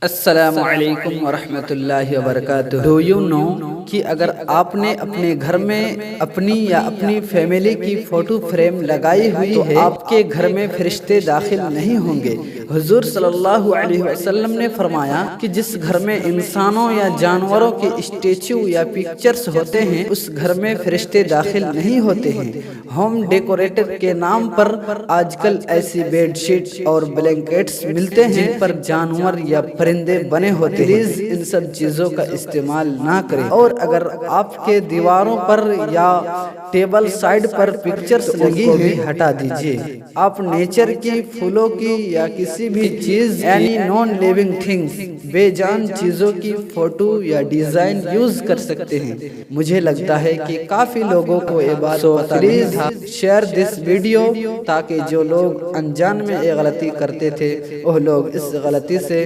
السلام علیکم ورحمۃ اللہ وبرکاتہ۔ ڈو یو نو کہ اگر آپ نے اپنے گھر میں اپنی یا اپنی فیملی کی فوٹو فریم لگائی ہوئی ہے تو آپ کے گھر میں فرشتے داخل نہیں ہوں گے۔ حضور صلی اللہ علیہ وسلم نے فرمایا کہ جس گھر میں انسانوں یا جانوروں کے اسٹیچو یا پکچرز ہوتے ہیں اس گھر میں فرشتے داخل نہیں ہوتے ہیں۔ ہوم ڈیکوریٹر کے نام پر آج کل ایسی بیڈ شیٹ اور بلینکٹس ملتے ہیں جن پر جانور یا پرندے بنے ہوتے ہیں۔ پلیز ان سب چیزوں کا استعمال نہ کریں، اور اگر آپ کے دیواروں پر یا ٹیبل سائڈ پر پکچرز لگی ہوئی ہٹا دیجیے۔ آپ نیچر کی، پھولوں کی یا کسی بھی چیز یعنی نان لیونگ تھنگز، بے جان چیزوں کی فوٹو یا ڈیزائن یوز کر سکتے ہیں۔ مجھے لگتا ہے کہ کافی لوگوں کو یہ بات پتہ نہیں تھا۔ شیئر دس ویڈیو تاکہ جو لوگ انجان میں یہ غلطی کرتے تھے وہ لوگ اس غلطی سے